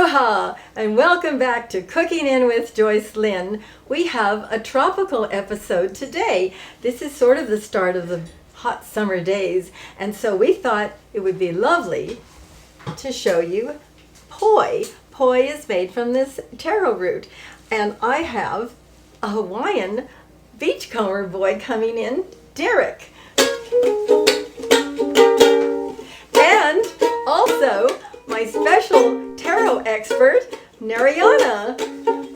Aloha and welcome back to Cooking In with Joycelyne. We have a tropical episode today. This is sort of the start of the hot summer days, and so we thought it would be lovely to show you poi. Poi is made from this taro root, and I have a Hawaiian beachcomber boy coming in, Derek. And also my special taro expert, Narayana.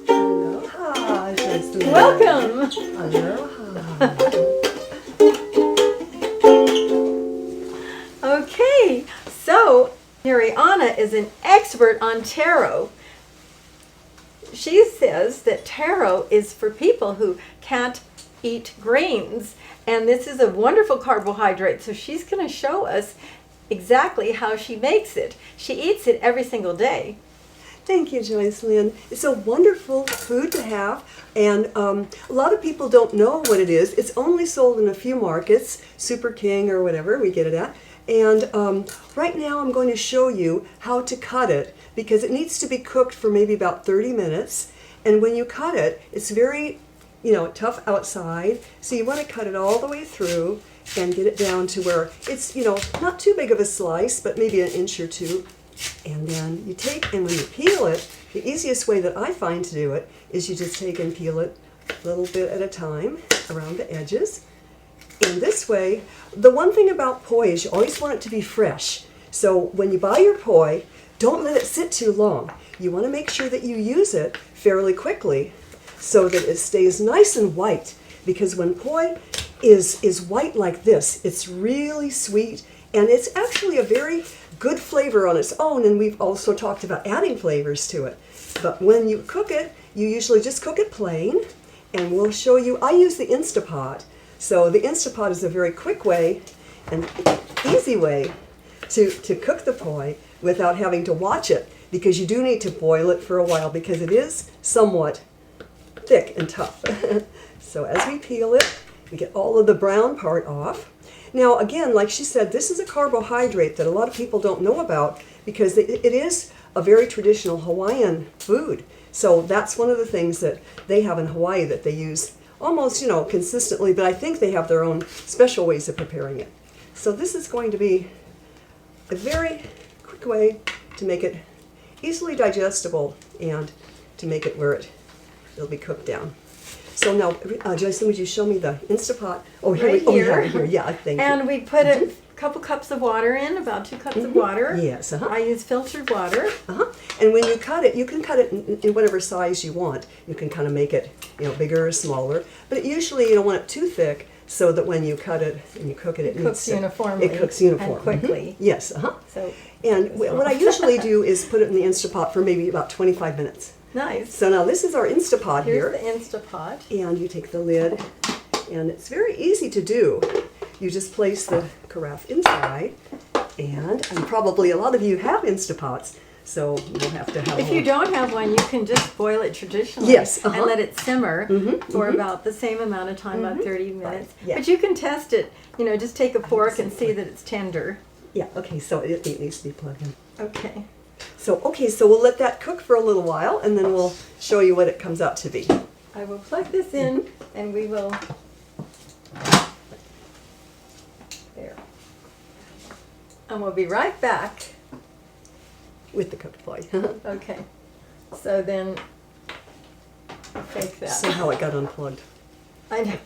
Aloha, Joycelyne. Welcome. Aloha. Okay, so Narayana is an expert on taro. She says that taro is for people who can't eat grains, and this is a wonderful carbohydrate, so she's going to show us exactly how she makes it. She eats it every single day. Thank you, Joycelyne. It's a wonderful food to have, and a lot of people don't know what it is. It's only sold in a few markets, Super King or whatever we get it at. And right now I'm going to show you how to cut it, because it needs to be cooked for maybe about 30 minutes. And when you cut it, it's very, tough outside. So you want to cut it all the way through and get it down to where it's, not too big of a slice, but maybe an inch or two. And then you take, and when you peel it, the easiest way that I find to do it is you just take and peel it a little bit at a time around the edges. And this way, the one thing about poi is you always want it to be fresh. So when you buy your poi, don't let it sit too long. You want to make sure that you use it fairly quickly so that it stays nice and white. Because when poi is white like this, it's really sweet, and it's actually a very good flavor on its own, and we've also talked about adding flavors to it. But when you cook it, you usually just cook it plain, and we'll show you. I use the Instapot. So the Instapot is a very quick way and easy way to cook the poi without having to watch it, because you do need to boil it for a while because it is somewhat thick and tough. So as we peel it, we get all of the brown part off. Now again, like she said, this is a carbohydrate that a lot of people don't know about, because it is a very traditional Hawaiian food. So that's one of the things that they have in Hawaii that they use almost, consistently, but I think they have their own special ways of preparing it. So this is going to be a very quick way to make it easily digestible and to make it where it'll be cooked down. So now, Joycelyne, would you show me the Instapot? Oh, here. Right Oh, here. here. Yeah, thank you. And we put a couple cups of water in, about 2 cups of water. Yes. I use filtered water. And when you cut it, you can cut it in whatever size you want. You can kind of make it, bigger or smaller. But usually you don't want it too thick, so that when you cut it and you cook it, It cooks uniformly. It cooks uniformly. And quickly. Yes. So, And what I usually do is put it in the Instapot for maybe about 25 minutes. nice. So now this is our Instapot Here's here. the Instapot. And you take the lid, and it's very easy to do. You just place the carafe inside, and probably a lot of you have Instapots, so you'll have to have If one. you don't have one, you can just boil it traditionally. Yes, and let it simmer for about the same amount of time, about 30 minutes. Right, yeah. But you can test it. Just take a fork and see that it's tender. Yeah, okay, so it needs to be plugged in. Okay. So we'll let that cook for a little while, and then we'll show you what it comes out to be. I will plug this in, and we will. There. And we'll be right back. With the cooked poi. Okay. So then, fake that. So how it got unplugged. I know.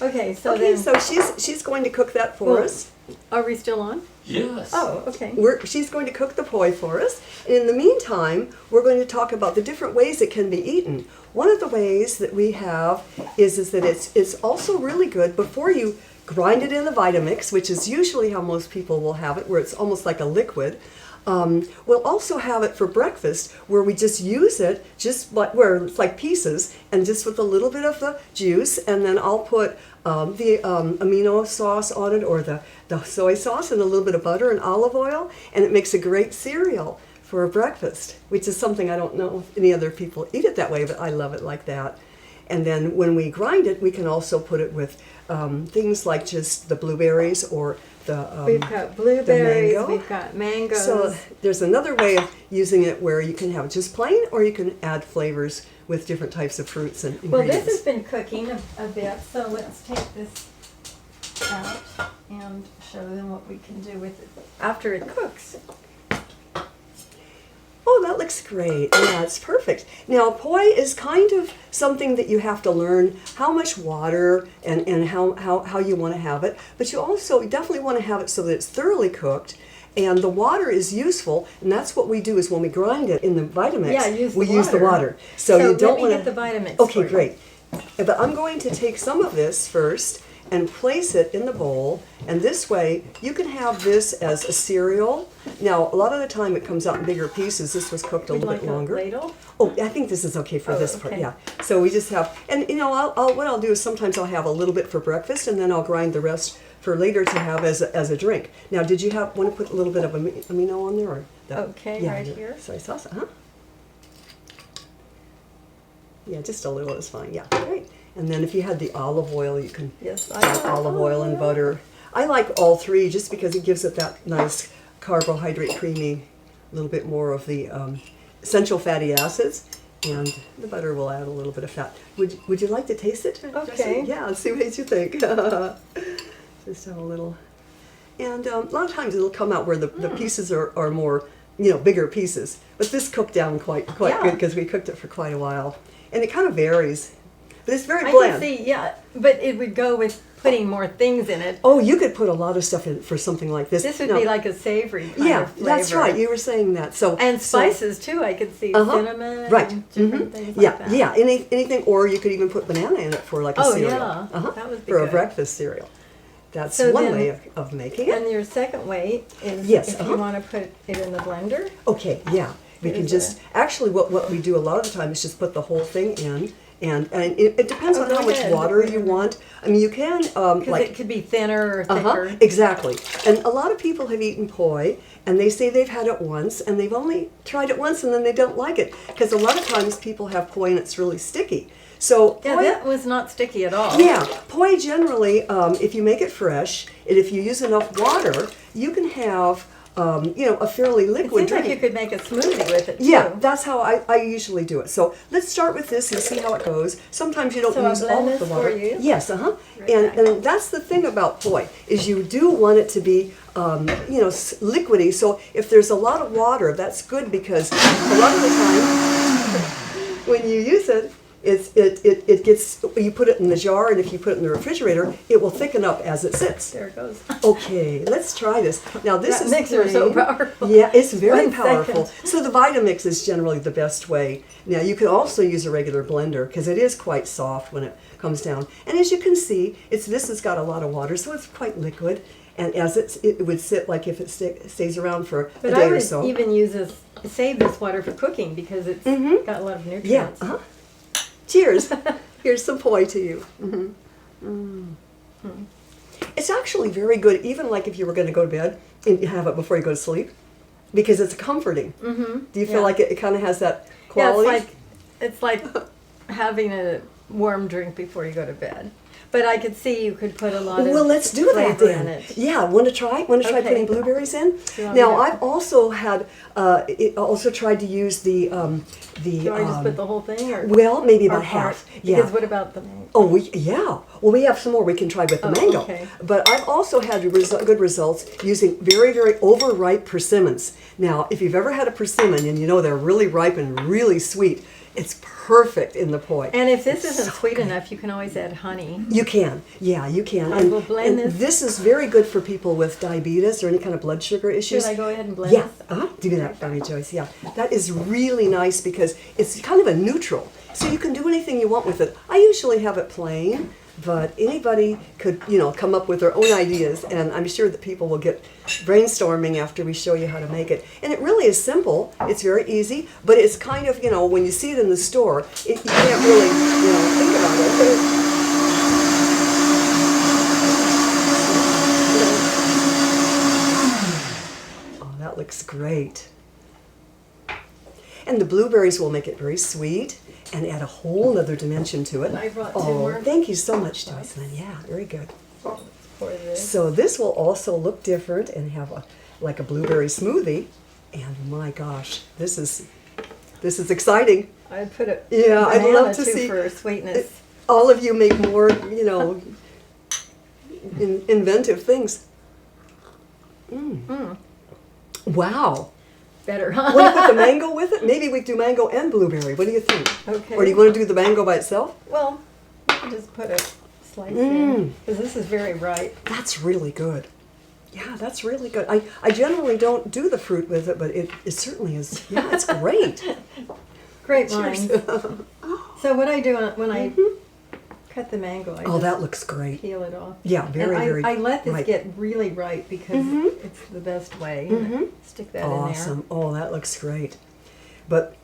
Okay, so Okay, then. so she's going to cook that for Well, us. Are we still on? Yes. Oh, okay. She's going to cook the poi for us. And in the meantime, we're going to talk about the different ways it can be eaten. One of the ways that we have is that it's also really good before you grind it in the Vitamix, which is usually how most people will have it, where it's almost like a liquid. We'll also have it for breakfast, where we just use it where it's like pieces, and just with a little bit of the juice, and then I'll put the amino sauce on it, or the soy sauce, and a little bit of butter and olive oil, and it makes a great cereal for a breakfast, which is something I don't know if any other people eat it that way, but I love it like that. And then when we grind it, we can also put it with things like just the blueberries or the We've got blueberries, mango. we've got mangoes. So there's another way of using it where you can have it just plain, or you can add flavors with different types of fruits and well, ingredients. this has been cooking a bit, so let's take this out and show them what we can do with it after it cooks. Oh, that looks great. Yeah, it's perfect. Now, poi is kind of something that you have to learn how much water and how you want to have it. But you also definitely want to have it so that it's thoroughly cooked. And the water is useful, and that's what we do is when we grind it in the Vitamix, Yeah, we use the water. So you don't want to... get the Vitamix Okay, for you. great. But I'm going to take some of this first and place it in the bowl, and this way you can have this as a cereal. Now, a lot of the time it comes out in bigger pieces. This was cooked a Would little you bit like longer. a ladle? Oh, I think this is okay for Oh, this part, okay. yeah. So we just have, and you know, what I'll do is sometimes I'll have a little bit for breakfast, and then I'll grind the rest for later to have as a drink. Now, did you want to put a little bit of amino on there? Or Okay, right here. Soy sauce, Yeah, just a little is fine, yeah, great. And then if you had the olive oil, you can Yes, I add like olive oil and butter. I like all three just because it gives it that nice carbohydrate, creamy, a little bit more of the essential fatty acids, and the butter will add a little bit of fat. Would you like to taste it? Okay. Yeah, let's see what you think. Just have a little. And a lot of times it'll come out where the pieces are more, bigger pieces. But this cooked down quite Yeah. good because we cooked it for quite a while. And it kind of varies. But it's very I bland. can see, yeah, but it would go with putting more things in it. Oh, you could put a lot of stuff in for something like this. This would Now, be like a savory kind yeah, of flavor. that's right. You were saying that. So And so- spices too, I could see cinnamon Right. and different Mhm. things Yeah, like that. yeah. Anything, or you could even put banana in it for like a Oh, cereal. yeah. That would be for a good. breakfast cereal. That's So one then- way of making it. And your second way is Yes, if you want to put it in the blender. Okay, yeah. We can Here's just actually what we do a lot of the time is just put the whole thing in, and it depends Oh, on go how much ahead. water you want. I mean, you can Because like it could be thinner or Uh-huh, thicker. exactly. And a lot of people have eaten poi, and they say they've had it once, and they've only tried it once, and then they don't like it. Because a lot of times people have poi and it's really sticky. So Yeah, poi, that was not sticky at all. yeah, poi generally, if you make it fresh, and if you use enough water, you can have, a fairly It liquid seems drink. like you could make a smoothie with it too. Yeah, that's how I usually do it. So let's start with this and see how it goes. Sometimes you don't So I'll use blend all of this the water. for you. Yes, Right And back. and that's the thing about poi is you do want it to be liquidy. So if there's a lot of water, that's good because a lot of the time when you use it, it gets, you put it in the jar, and if you put it in the refrigerator, it will thicken up as it sits. There it goes. Okay, let's try this. Now this That is mixer is so plain. powerful. Yeah, it's very 1 powerful. second. So the Vitamix is generally the best way. Now you can also use a regular blender because it is quite soft when it comes down. And as you can see, this has got a lot of water, so it's quite liquid. And as it would sit like if it stays around for But a I day or would so. even save this water for cooking because it's got a lot of Yeah. nutrients. Cheers. Here's some poi to you. It's actually very good, even like if you were going to go to bed and you have it before you go to sleep, because it's comforting. Do you feel Yeah. like it kind of has that Yeah, quality? it's like having a warm drink before you go to bed. But I could see you could put a lot of Well, let's do that flavor then. in it. Yeah, want to try? Want to try Okay. putting blueberries in? you want Now, me to- I've also had, also tried to use the Do you want to just put the whole thing, or well, maybe or about half. part? Yeah. Because what about the mango? Oh, well, we have some more we can try with the Oh, mango. okay. But I've also had good results using very, very overripe persimmons. Now, if you've ever had a persimmon and you know they're really ripe and really sweet, it's perfect in the poi. And if this It's isn't so sweet good. enough, you can always add honey. You can, yeah, you can. I will blend and this. this is very good for people with diabetes or any kind of blood sugar issues. Should I go ahead and blend Yeah, this? do that for me, Joyce. Yeah, that is really nice because it's kind of a neutral, so you can do anything you want with it. I usually have it plain, but anybody could, come up with their own ideas, and I'm sure that people will get brainstorming after we show you how to make it. And it really is simple. It's very easy, but it's kind of, when you see it in the store, you can't really, think about it. Oh, that looks great. And the blueberries will make it very sweet and add a whole other dimension to it. I brought two Oh, more. thank you so much, Joycelyne. Yeah, very good. pour this. So this will also look different and have like a blueberry smoothie. And my gosh, this is exciting. I put a Yeah, I'd banana love to too see for sweetness. all of you make more, inventive things. Wow. Better, Want to huh? put the mango with it? Maybe we do mango and blueberry. What do you think? Okay. Or do you want to do the mango by itself? Well, you can just put a slice in, because this is very ripe. That's really good. Yeah, that's really good. I generally don't do the fruit with it, but it certainly is. Yeah, it's great. Great Cheers. minds. So what I do when I cut the mango, I Oh, just that looks great. peel it off. Yeah, very, and very I let this ripe. get really ripe because it's the best way. Stick that in there. Awesome. Oh, that looks great. But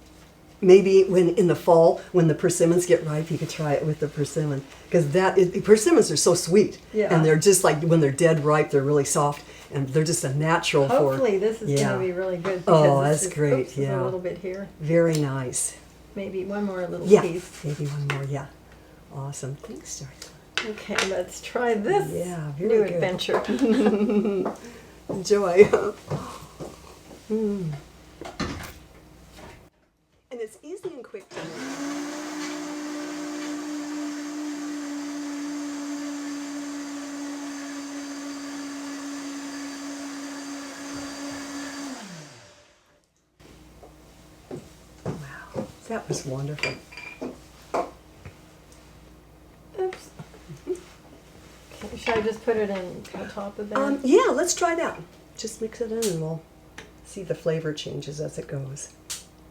maybe in the fall, when the persimmons get ripe, you could try it with the persimmon. Because persimmons are so sweet. Yeah. And they're just like, when they're dead ripe, they're really soft. And they're just a natural Hopefully this is Yeah. going to be really good. Because Oh, this that's is, great, oops, there's yeah. a little bit here. Very nice. Maybe one more little Yeah, piece. maybe one more, yeah. Awesome. Thanks, Joycelyne. Okay, let's try this Yeah, very new good. adventure. Enjoy. And it's easy and quick to make. Wow, that was wonderful. Oops. Okay, should I just put it in on top of that? Yeah, let's try that. Just mix it in and we'll see the flavor changes as it goes.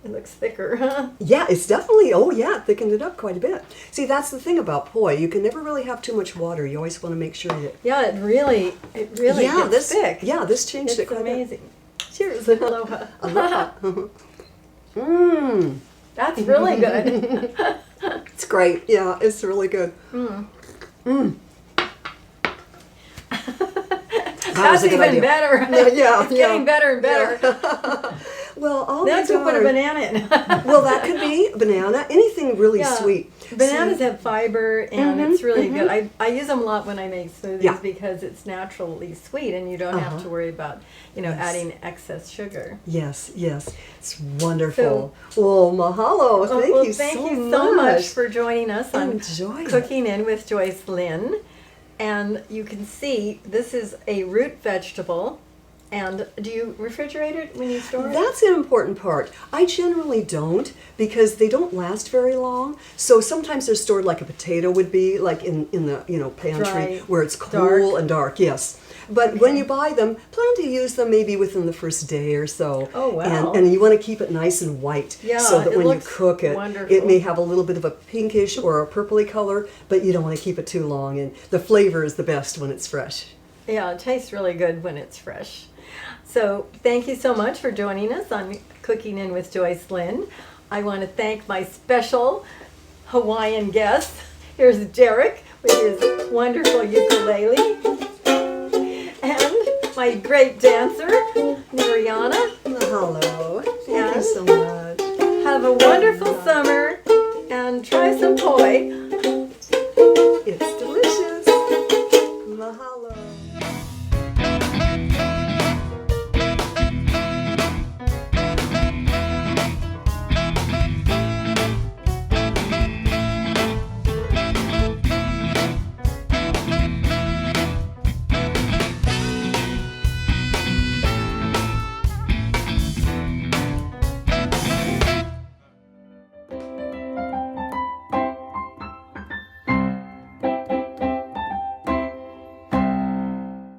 It looks thicker, huh? Yeah, it's definitely, oh yeah, thickened it up quite a bit. See, that's the thing about poi. You can never really have too much water. You always want to make sure that... Yeah, it really yeah, gets thick. Yeah, this changed It's it quite amazing. a bit. Cheers. Aloha. Aloha. Mmm. That's really good. It's great. Yeah, it's really good. Mmm. That's even better. Yeah, It's getting better and better. Well, all That's these to put a are- banana in. Well, that could be banana. Anything really Yeah. sweet. Bananas have fiber, and it's really mhm. good. I use them a lot when I make smoothies Yeah. because it's naturally sweet, and you don't have to worry about, Yes. adding excess sugar. Yes, yes. It's wonderful. Well, mahalo. Thank you thank so you much. so much for joining us on Enjoy it. Cooking In with Joycelyne. And you can see this is a root vegetable. And do you refrigerate it when you store it? That's an important part. I generally don't because they don't last very long. So sometimes they're stored like a potato would be, like in the pantry Dry, where it's cool dark. and dark. Yes. But when you buy them, plan to use them maybe within the first day or so. Oh, wow. And you want to keep it nice and white Yeah, so that it when you looks cook it, wonderful. it may have a little bit of a pinkish or a purpley color, but you don't want to keep it too long. And the flavor is the best when it's fresh. Yeah, it tastes really good when it's fresh. So thank you so much for joining us on Cooking In with Joycelyne. I want to thank my special Hawaiian guest. Here's Derek with his wonderful ukulele. And my great dancer, Narayana. Hello. Thank And you so much. have a wonderful summer.